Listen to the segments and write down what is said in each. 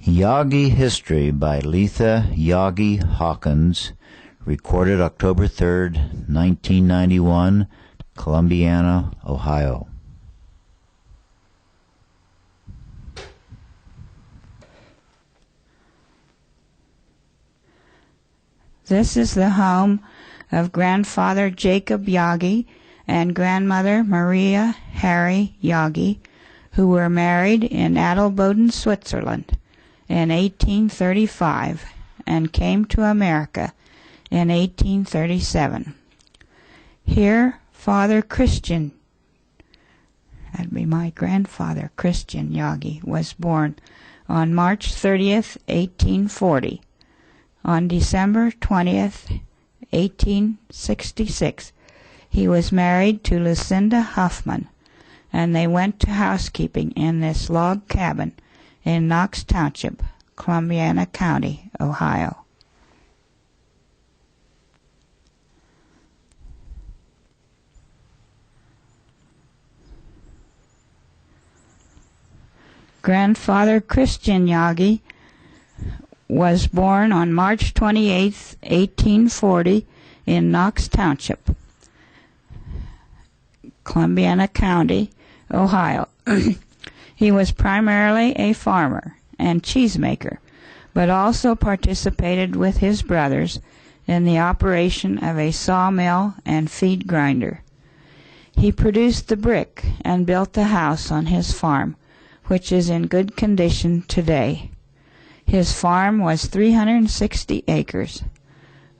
Yaggi History by Letha Yaggi Hawkins, recorded October 3rd, 1991, Columbiana, Ohio. This is the home of grandfather Jacob Yaggi and grandmother Maria Harry Yaggi, who were married in Adelboden, Switzerland in 1835 and came to America in 1837. Here, Father Christian, that'd be my grandfather, Christian Yaggi, was born on March 30th, 1840. On December 20th, 1866, he was married to Lucinda Huffman, and they went to housekeeping in this log cabin in Knox Township, Columbiana County, Ohio. Grandfather Christian Yaggi was born on March 28, 1840, in Knox Township, Columbiana County, Ohio. He was primarily a farmer and cheesemaker, but also participated with his brothers in the operation of a sawmill and feed grinder. He produced the brick and built the house on his farm, which is in good condition today. His farm was 360 acres.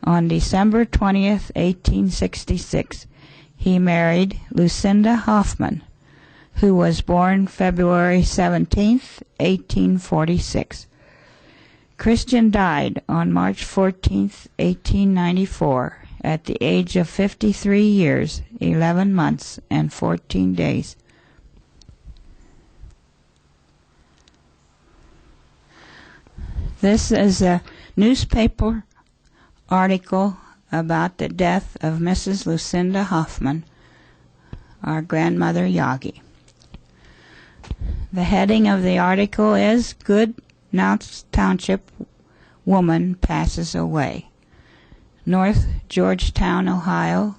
On December 20th, 1866, he married Lucinda Huffman, who was born February 17th, 1846. Christian died on March 14th, 1894, at the age of 53 years, 11 months, and 14 days. This is a newspaper article about the death of Mrs. Lucinda Huffman, our grandmother Yaggi. The heading of the article is "Good Knox Township Woman Passes Away." North Georgetown, Ohio,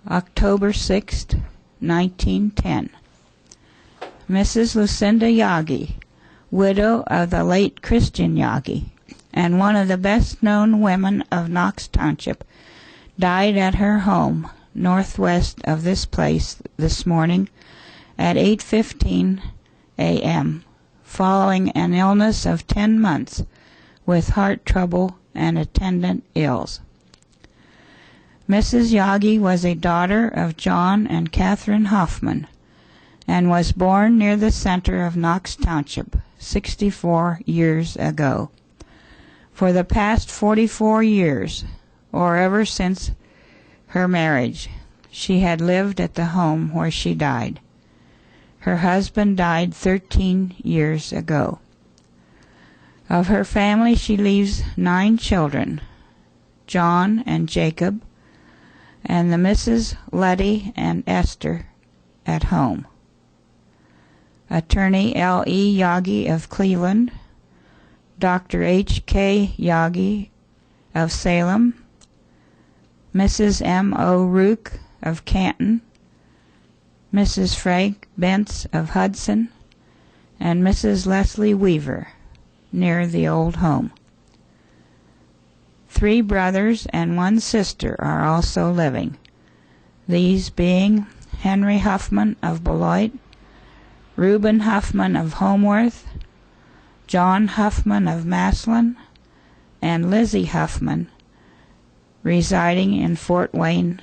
October 6, 1910. Mrs. Lucinda Yaggi, widow of the late Christian Yaggi, and one of the best-known women of Knox Township, died at her home northwest of this place this morning at 8:15 a.m., following an illness of 10 months with heart trouble and attendant ills. Mrs. Yaggi was a daughter of John and Catherine Huffman and was born near the center of Knox Township 64 years ago. For the past 44 years, or ever since her marriage, she had lived at the home where she died. Her husband died 13 years ago. Of her family, she leaves 9 children, John and Jacob, and the Mrs. Letty and Esther at home. Attorney L.E. Yaggi of Cleveland, Dr. H.K. Yaggi of Salem, Mrs. M.O. Rook of Canton, Mrs. Frank Bentz of Hudson, and Mrs. Leslie Weaver, near the old home. 3 brothers and 1 sister are also living, these being Henry Huffman of Beloit, Reuben Huffman of Homeworth, John Huffman of Maslin, and Lizzie Huffman, residing in Fort Wayne,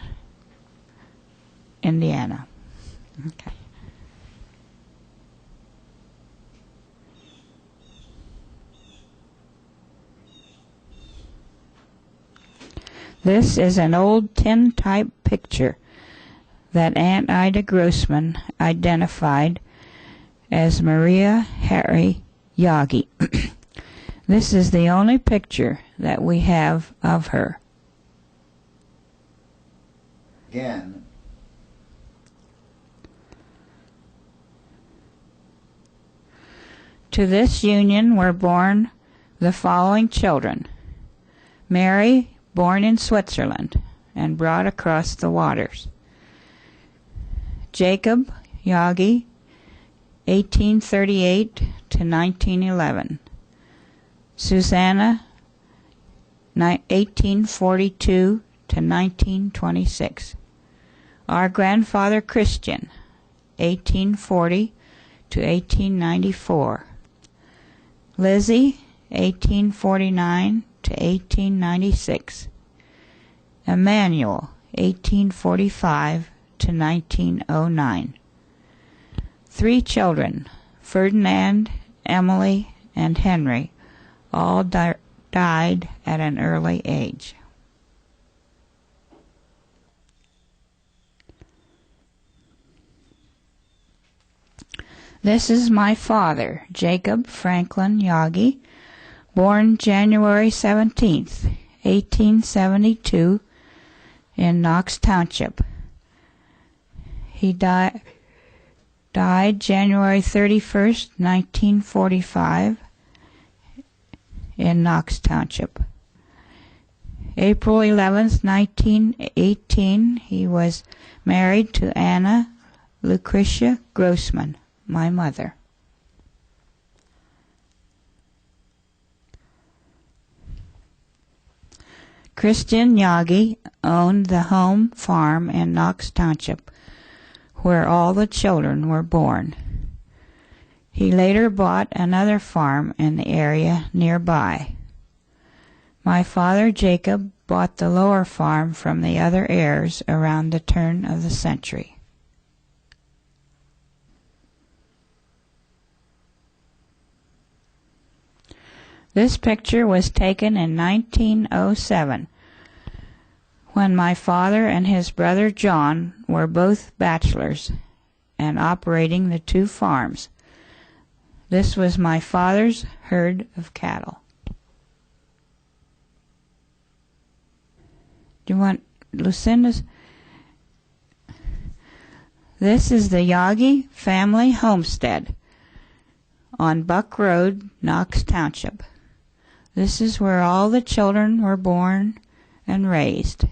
Indiana. Okay. This is an old tin-type picture that Aunt Ida Grossman identified as Maria Harry Yaggi. This is the only picture that we have of her. Again, To this union were born the following children: Mary, born in Switzerland and brought across the waters; Jacob Yaggi, 1838 to 1911; Susanna, 1842 to 1926; our grandfather Christian, 1840 to 1894; Lizzie, 1849 to 1896; Emmanuel, 1845 to 1909. 3 children, Ferdinand, Emily, and Henry, all died at an early age. This is my father, Jacob Franklin Yaggi, born January 17th, 1872, in Knox Township. He died January 31st, 1945, in Knox Township. April 11th, 1918, he was married to Anna Lucretia Grossman, my mother. Christian Yaggi owned the home farm in Knox Township, where all the children were born. He later bought another farm in the area nearby. My father Jacob bought the lower farm from the other heirs around the turn of the century. This picture was taken in 1907, when my father and his brother John were both bachelors and operating the 2 farms. This was my father's herd of cattle. Do you want Lucinda's? This is the Yaggi family homestead on Buck Road, Knox Township. This is where all the children were born and raised.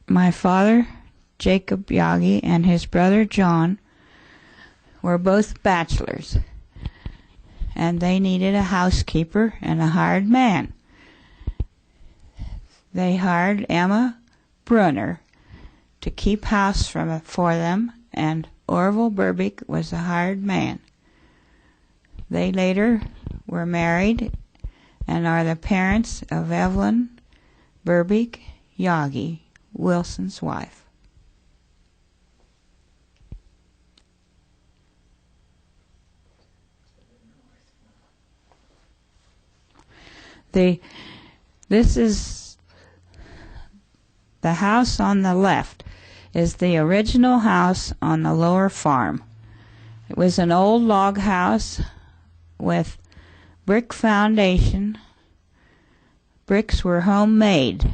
My father, Jacob Yaggi, and his brother John were both bachelors, and they needed a housekeeper and a hired man. They hired Emma Brunner to keep house for them, and Orville Burbick was the hired man. They later were married and are the parents of Evelyn Burbick Yaggi, Wilson's wife. This is the house on the left, is the original house on the lower farm. It was an old log house with brick foundation. Bricks were homemade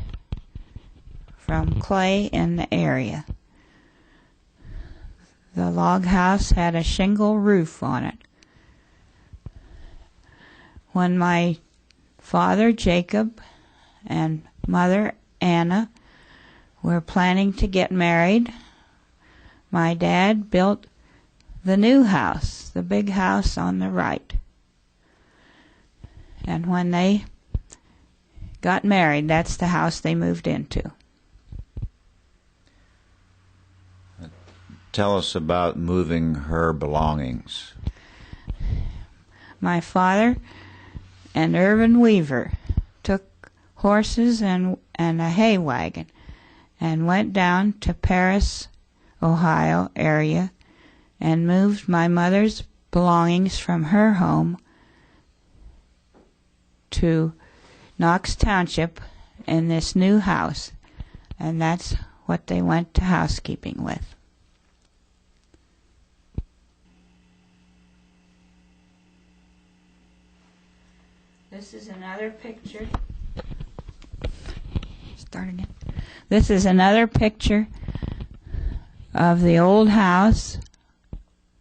from clay in the area. The log house had a shingle roof on it. When my father Jacob and mother Anna were planning to get married, my dad built the new house, the big house on the right. And when they got married, that's the house they moved into. Tell us about moving her belongings. My father and Irvin Weaver took horses and a hay wagon and went down to Paris, Ohio area and moved my mother's belongings from her home to Knox Township in this new house, and that's what they went to housekeeping with. This is another picture. Start again. This is another picture of the old house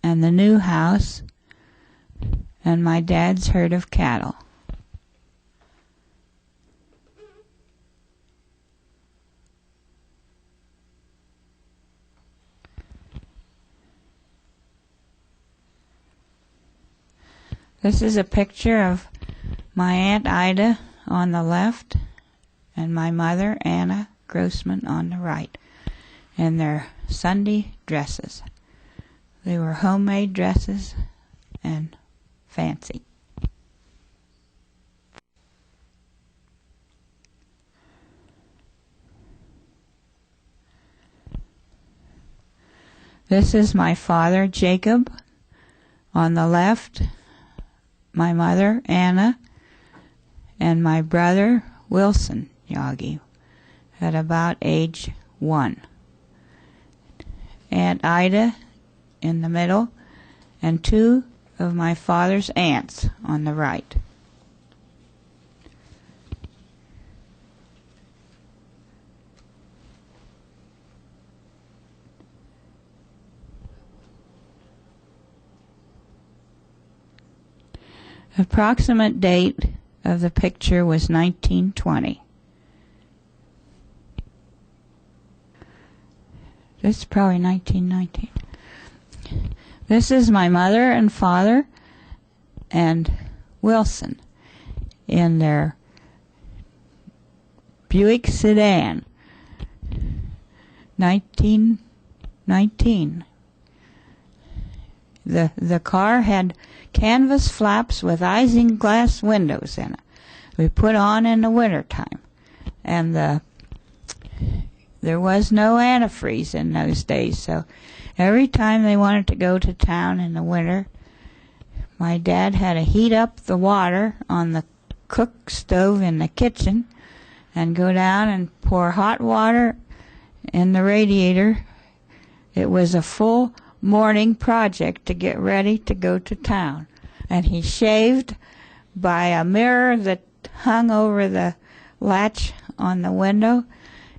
and the new house and my dad's herd of cattle. This is a picture of my Aunt Ida on the left and my mother, Anna Grossman, on the right, in their Sunday dresses. They were homemade dresses and fancy. This is my father, Jacob, on the left, my mother, Anna, and my brother, Wilson Yaggi, at about age 1. Aunt Ida in the middle, and 2 of my father's aunts on the right. Approximate date of the picture was 1920. This is probably 1919. This is my mother and father and Wilson in their Buick sedan, 1919. The car had canvas flaps with isinglass windows in it. We put on in the wintertime. And there was no antifreeze in those days, so every time they wanted to go to town in the winter, my dad had to heat up the water on the cook stove in the kitchen and go down and pour hot water in the radiator. It was a full morning project to get ready to go to town. And he shaved by a mirror that hung over the latch on the window.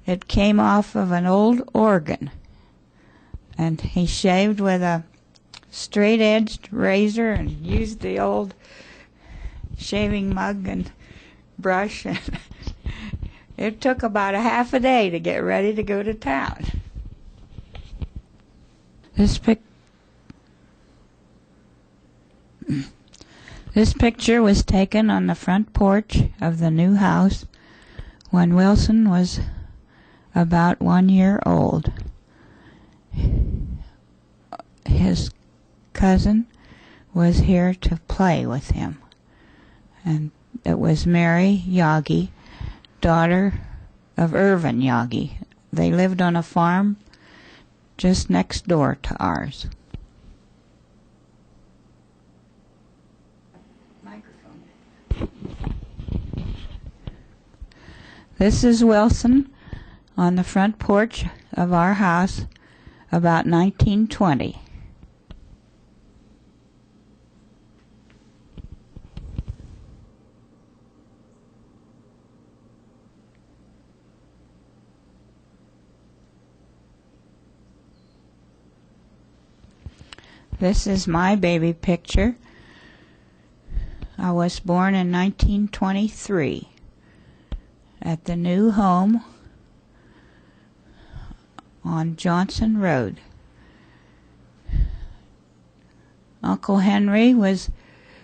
It came off of an old organ. And he shaved with a straight-edged razor and used the old shaving mug and brush. It took about a half a day to get ready to go to town. This picture was taken on the front porch of the new house when Wilson was about 1 year old. His cousin was here to play with him, and it was Mary Yaggi, daughter of Irvin Yaggi. They lived on a farm just next door to ours. This is Wilson on the front porch of our house about 1920. This is my baby picture. I was born in 1923 at the new home on Johnson Road. Uncle Henry was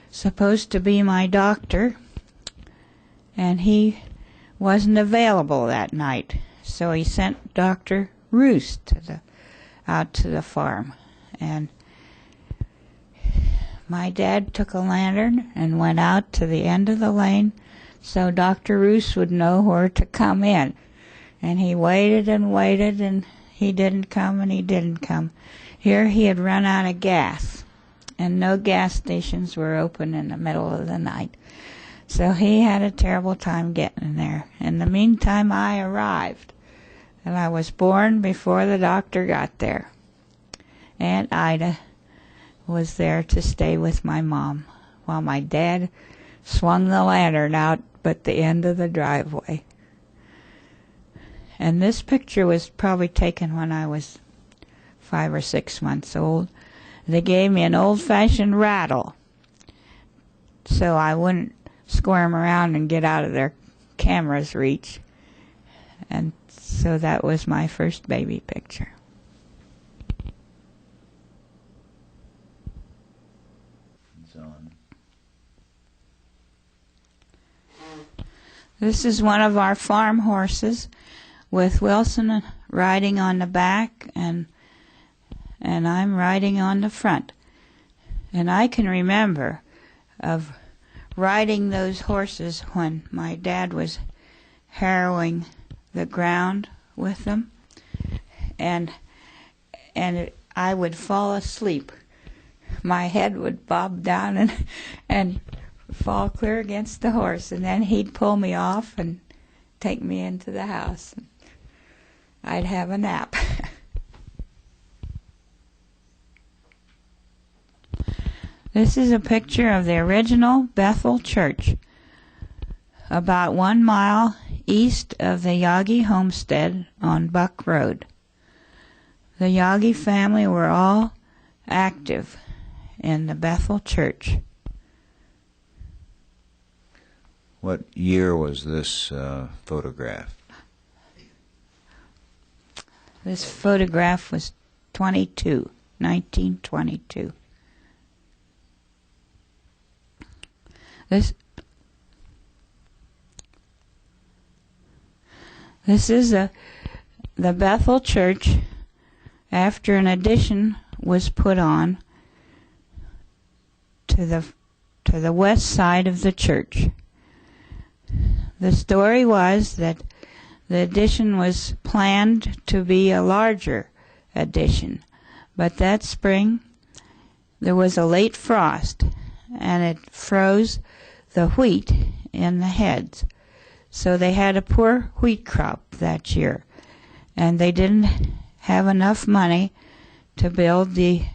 supposed to be my doctor, and he wasn't available that night, so he sent Dr. Roos out to the farm. And my dad took a lantern and went out to the end of the lane so Dr. Roos would know where to come in. And he waited, and he didn't come, and he didn't come. Here he had run out of gas, and no gas stations were open in the middle of the night. So he had a terrible time getting there. In the meantime, I arrived, and I was born before the doctor got there. Aunt Ida was there to stay with my mom while my dad swung the lantern out at the end of the driveway. And this picture was probably taken when I was 5 or 6 months old, they gave me an old-fashioned rattle so I wouldn't squirm around and get out of their camera's reach. And so that was my first baby picture. This is one of our farm horses with Wilson riding on the back and I'm riding on the front. And I can remember of riding those horses when my dad was harrowing the ground with them, and I would fall asleep. My head would bob down and fall clear against the horse, and then he'd pull me off and take me into the house. I'd have a nap. This is a picture of the original Bethel Church, about 1 mile east of the Yaggi homestead on Buck Road. The Yaggi family were all active in the Bethel Church. What year was this photograph? This photograph was 1922. This is the Bethel Church after an addition was put on to the west side of the church. The story was that the addition was planned to be a larger addition, but that spring there was a late frost and it froze the wheat in the heads. So they had a poor wheat crop that year, and they didn't have enough money to build the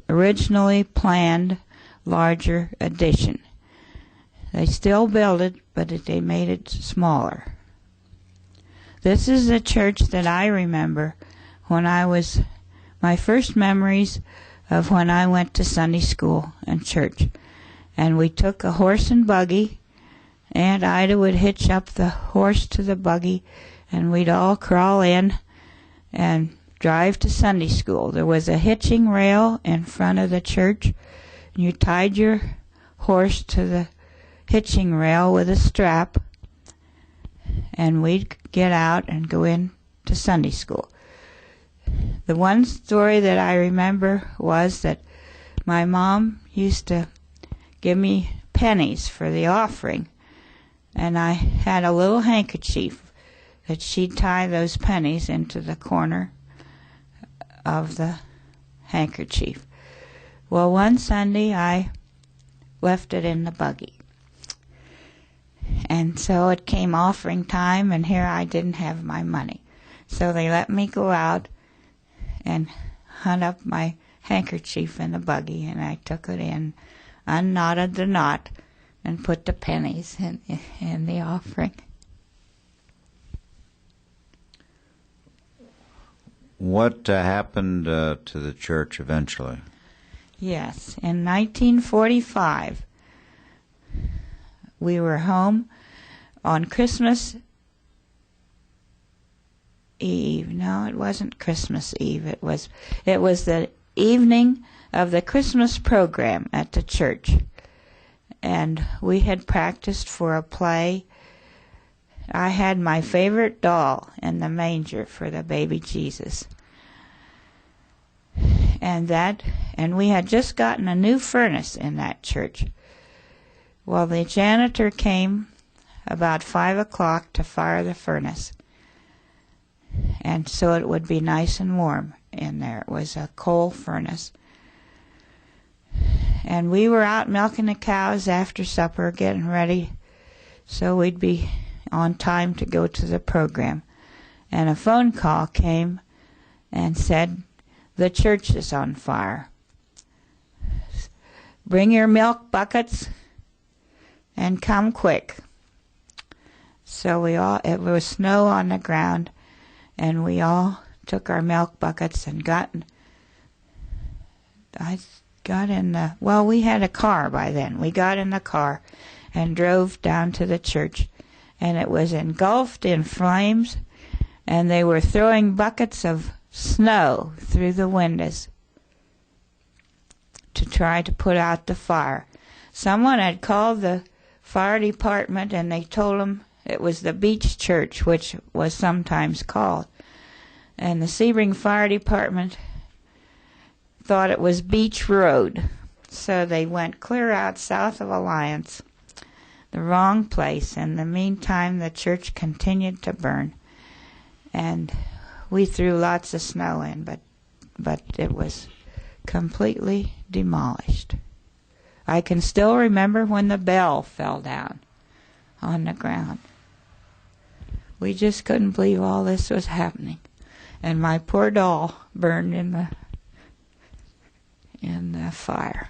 originally planned larger addition. They still built it, but they made it smaller. This is the church that I remember when my first memories of when I went to Sunday school and church. And we took a horse and buggy. Aunt Ida would hitch up the horse to the buggy, and we'd all crawl in and drive to Sunday school. There was a hitching rail in front of the church, and you tied your horse to the hitching rail with a strap, and we'd get out and go in to Sunday school. The one story that I remember was that my mom used to give me pennies for the offering, and I had a little handkerchief that she'd tie those pennies into the corner of the handkerchief. Well, one Sunday I left it in the buggy, and so it came offering time, and here I didn't have my money. So they let me go out and hunt up my handkerchief in the buggy, and I took it in, unknotted the knot, and put the pennies in the offering. What happened to the church eventually? Yes, in 1945, we were home on Christmas Eve. No, it wasn't Christmas Eve. It was the evening of the Christmas program at the church. And we had practiced for a play. I had my favorite doll in the manger for the baby Jesus. And we had just gotten a new furnace in that church. Well, the janitor came about 5 o'clock to fire the furnace. And so it would be nice and warm in there. It was a coal furnace. And we were out milking the cows after supper, getting ready, so we'd be on time to go to the program. And a phone call came and said, "The church is on fire. Bring your milk buckets and come quick." So it was snow on the ground, and we all took our milk buckets and got I got in the, well, we had a car by then. We got in the car and drove down to the church, and it was engulfed in flames, and they were throwing buckets of snow through the windows to try to put out the fire. Someone had called the fire department, and they told them it was the beach church, which was sometimes called. And the Sebring Fire Department thought it was Beach Road. So they went clear out south of Alliance, the wrong place. In the meantime, the church continued to burn. And we threw lots of snow in, but it was completely demolished. I can still remember when the bell fell down on the ground. We just couldn't believe all this was happening. And my poor doll burned in the fire.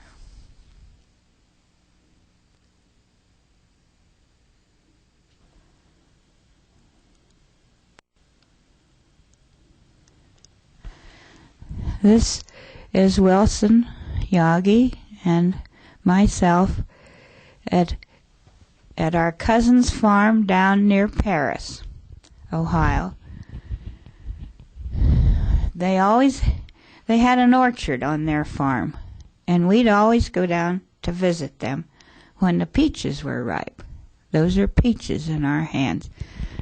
This is Wilson, Yaggi, and myself at our cousin's farm down near Paris, Ohio. They had an orchard on their farm, and we'd always go down to visit them when the peaches were ripe. Those are peaches in our hands.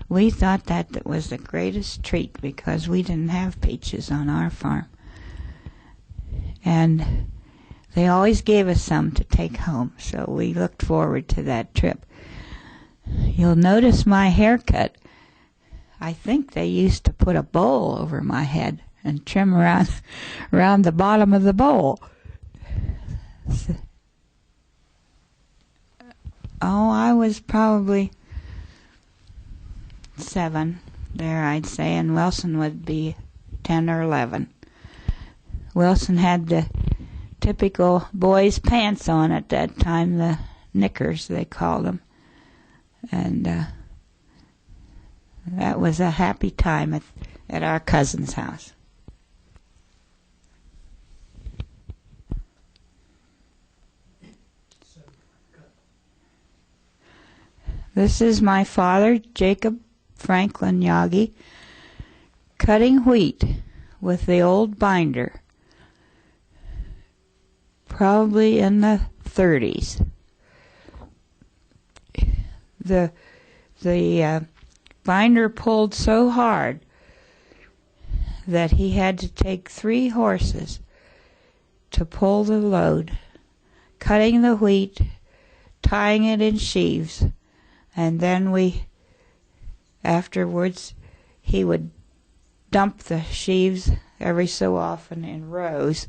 We thought that was the greatest treat because we didn't have peaches on our farm. And they always gave us some to take home, so we looked forward to that trip. You'll notice my haircut. I think they used to put a bowl over my head and trim around the bottom of the bowl. Oh, I was probably 7 there, I'd say, and Wilson would be 10 or 11. Wilson had the typical boys' pants on at that time, the knickers, they called them. And that was a happy time at our cousin's house. This is my father, Jacob Franklin Yaggi, cutting wheat with the old binder, probably in the 30s. The binder pulled so hard that he had to take 3 horses to pull the load, cutting the wheat, tying it in sheaves, and then afterwards he would dump the sheaves every so often in rows,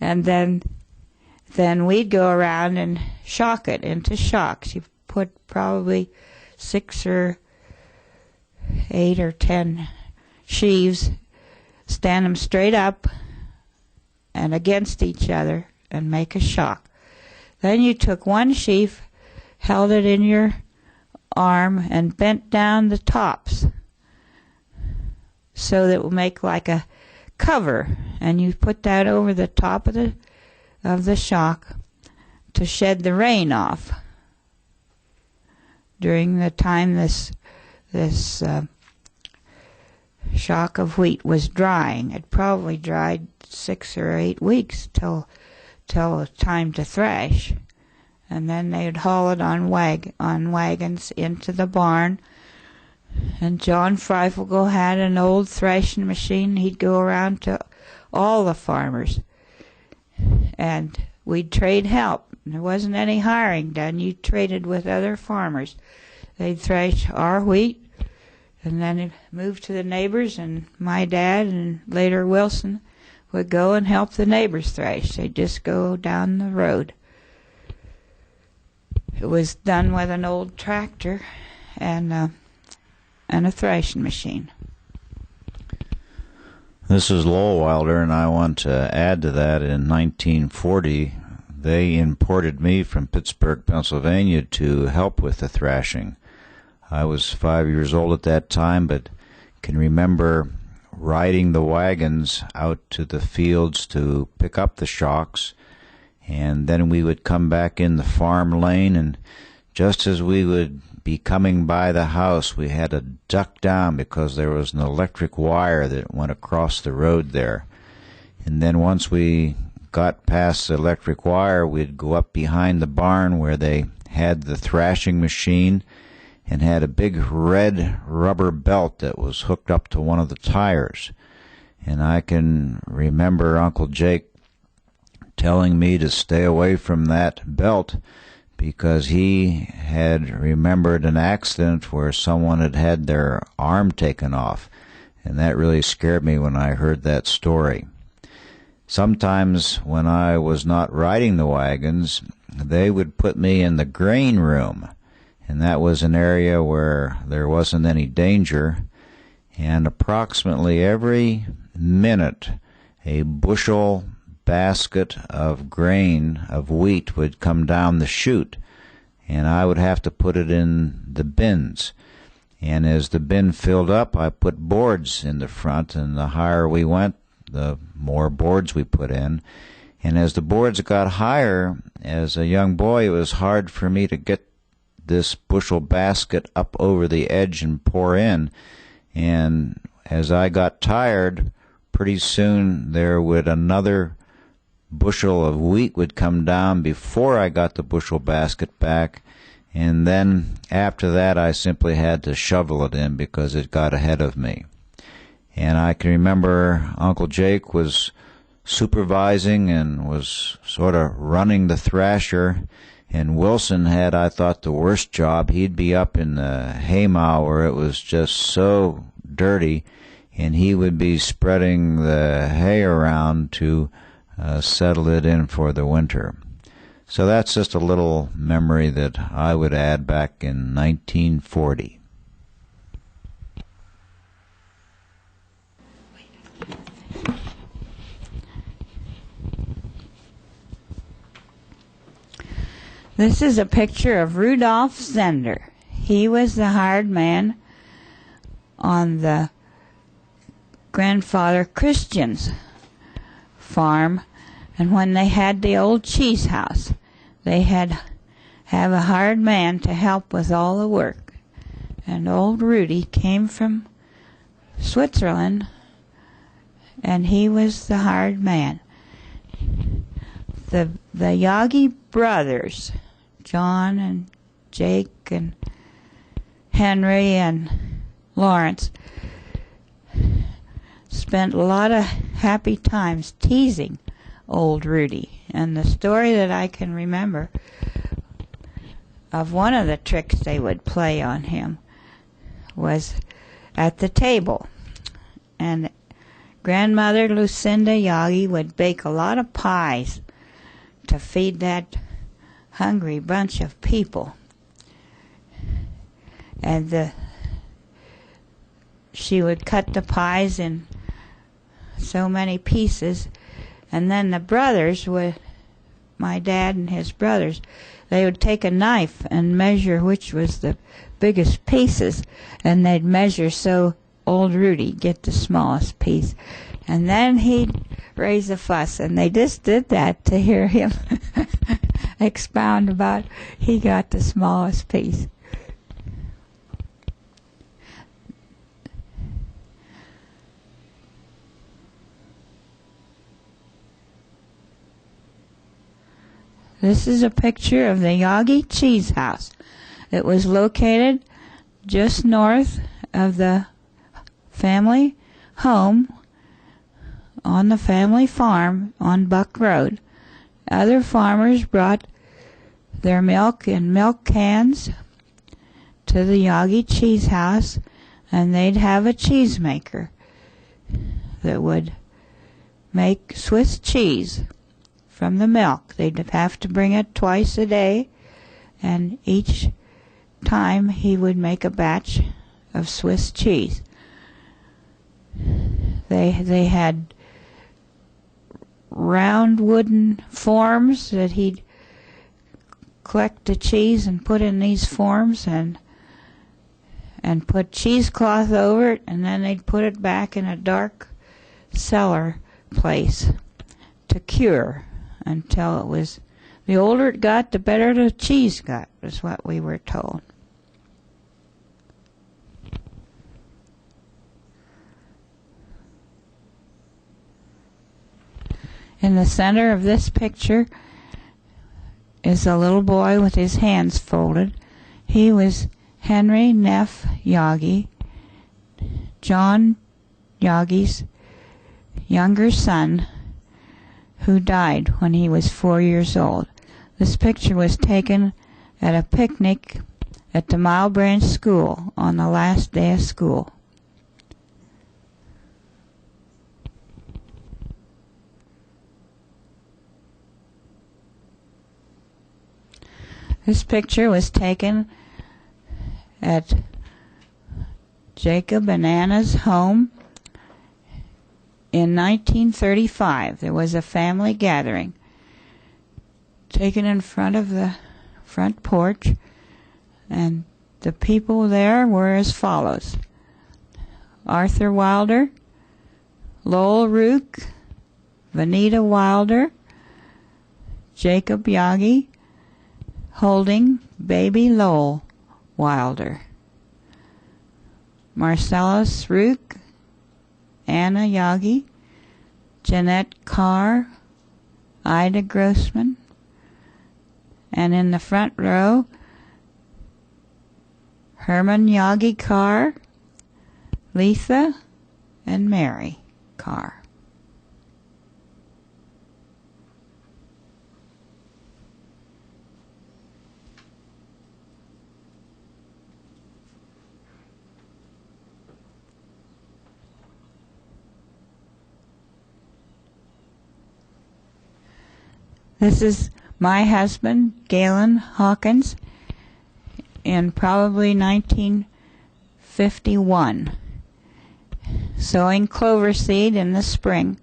and then we'd go around and shock it into shocks. You put probably 6 or 8 or 10 sheaves, stand them straight up and against each other and make a shock. Then you took one sheaf, held it in your arm, and bent down the tops so that it would make like a cover, and you put that over the top of the shock to shed the rain off during the time this shock of wheat was drying. It probably dried 6 or 8 weeks till it was time to thrash. And then they'd haul it on wagons into the barn. And John Freifel had an old thrashing machine. He'd go around to all the farmers, and we'd trade help. There wasn't any hiring done. You traded with other farmers. They'd thrash our wheat, and then it moved to the neighbors, and my dad and later Wilson would go and help the neighbors thrash. They'd just go down the road. It was done with an old tractor and a thrashing machine. This is Lowell Wilder, and I want to add to that. In 1940, they imported me from Pittsburgh, Pennsylvania, to help with the thrashing. I was 5 years old at that time, but can remember riding the wagons out to the fields to pick up the shocks, and then we would come back in the farm lane, and just as we would be coming by the house, we had to duck down because there was an electric wire that went across the road there. And then once we got past the electric wire, we'd go up behind the barn where they had the thrashing machine and had a big red rubber belt that was hooked up to one of the tires. And I can remember Uncle Jake telling me to stay away from that belt because he had remembered an accident where someone had had their arm taken off, and that really scared me when I heard that story. Sometimes when I was not riding the wagons, they would put me in the grain room, and that was an area where there wasn't any danger, and approximately every minute a bushel basket of grain, of wheat, would come down the chute, and I would have to put it in the bins. And as the bin filled up, I put boards in the front, and the higher we went, the more boards we put in. And as the boards got higher, as a young boy, it was hard for me to get this bushel basket up over the edge and pour in. And as I got tired, pretty soon there would another bushel of wheat would come down before I got the bushel basket back, and then after that I simply had to shovel it in because it got ahead of me. And I can remember Uncle Jake was supervising and was sort of running the thrasher, and Wilson had, I thought, the worst job. He'd be up in the haymow where it was just so dirty, and he would be spreading the hay around to settle it in for the winter. So that's just a little memory that I would add back in 1940. This is a picture of Rudolph Zender. He was the hired man on the grandfather Christian's farm, and when they had the old cheese house, they had have a hired man to help with all the work. And old Rudy came from Switzerland, and he was the hired man. The Yaggi brothers, John and Jake and Henry and Lawrence, spent a lot of happy times teasing old Rudy. And the story that I can remember of one of the tricks they would play on him was at the table. And grandmother Lucinda Yaggi would bake a lot of pies to feed that hungry bunch of people. And she would cut the pies in so many pieces, and then the brothers would, my dad and his brothers, they would take a knife and measure which was the biggest pieces, and they'd measure so old Rudy get the smallest piece. And then he'd raise a fuss, and they just did that to hear him expound about he got the smallest piece. This is a picture of the Yaggi Cheese House. It was located just north of the family home on the family farm on Buck Road. Other farmers brought their milk in milk cans to the Yaggi Cheese House, and they'd have a cheese maker that would make Swiss cheese from the milk. They'd have to bring it twice a day, and each time he would make a batch of Swiss cheese. They had round wooden forms that he'd collect the cheese and put in these forms, and and put cheesecloth over it, and then they'd put it back in a dark cellar place to cure until it was, the older it got, the better the cheese got, was what we were told. In the center of this picture is a little boy with his hands folded. He was Henry Neff Yaggi, John Yaggi's younger son, who died when he was 4 years old. This picture was taken at a picnic at the Mile Branch School on the last day of school. This picture was taken at Jacob and Anna's home in 1935. There was a family gathering taken in front of the front porch, and the people there were as follows: Arthur Wilder, Lowell Rook, Vanita Wilder, Jacob Yaggi, holding baby Lowell Wilder, Marcellus Rook, Anna Yaggi, Jeanette Carr, Ida Grossman, and in the front row, Herman Yaggi Carr, Letha, and Mary Carr. This is my husband, Galen Hawkins, in probably 1951, sowing clover seed in the spring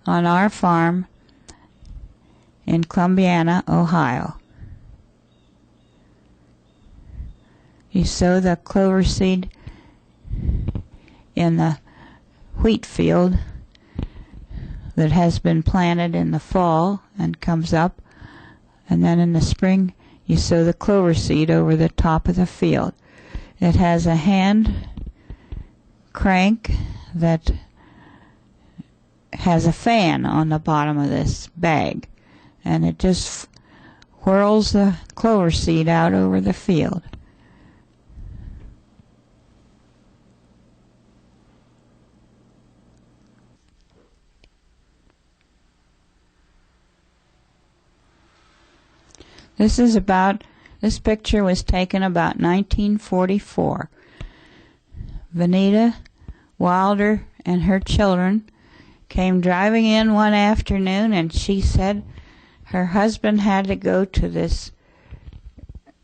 on our farm in Columbiana, Ohio. You sow the clover seed in the wheat field that has been planted in the fall and comes up, and then in the spring you sow the clover seed over the top of the field. It has a hand crank that has a fan on the bottom of this bag, and it just whirls the clover seed out over the field. This picture was taken about 1944. Vanita Wilder and her children came driving in one afternoon, and she said her husband had to go to this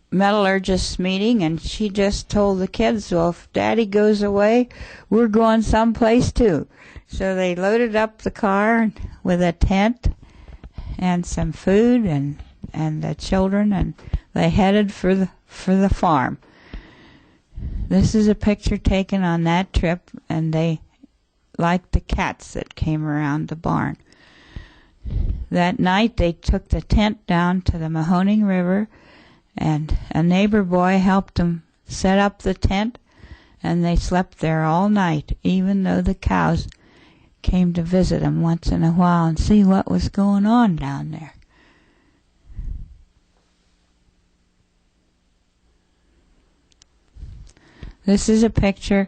metallurgist's meeting, and she just told the kids, well, if Daddy goes away, we're going someplace too. So they loaded up the car with a tent and some food and the children, and they headed for the farm. This is a picture taken on that trip, and they liked the cats that came around the barn. That night they took the tent down to the Mahoning River, and a neighbor boy helped them set up the tent, and they slept there all night, even though the cows came to visit them once in a while and see what was going on down there. This is a picture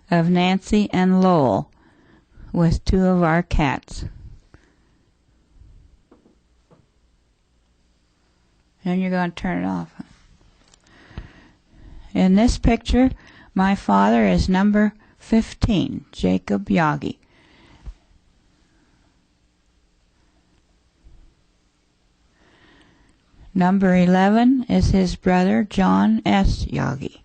of Nancy and Lowell with two of our cats. And you're going to turn it off. In this picture, my father is number 15, Jacob Yaggi. Number 11 is his brother, John S. Yaggi.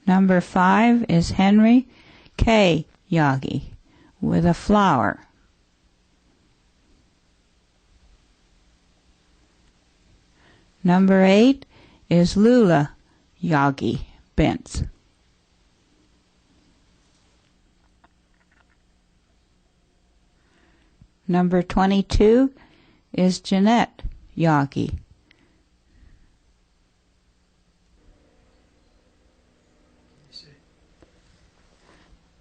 Number 5 is Henry K. Yaggi with a flower. Number 8 is Lowell Yaggi Hawkins. Number 22 is Jeanette Yaggi.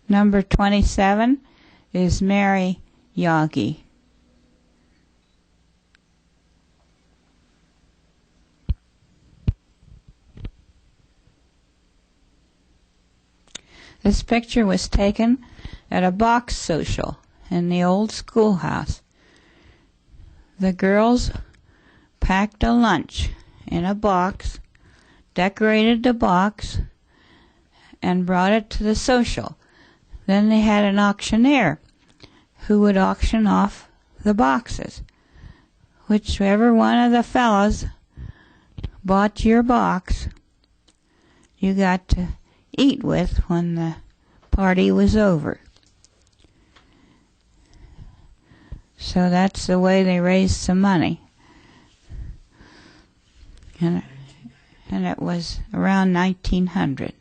Number 27 is Mary Yaggi. This picture was taken at a box social in the old schoolhouse. The girls packed a lunch in a box, decorated the box, and brought it to the social. Then they had an auctioneer who would auction off the boxes. Whichever one of the fellows bought your box, you got to eat with when the party was over. So that's the way they raised some money. And it was around 1900.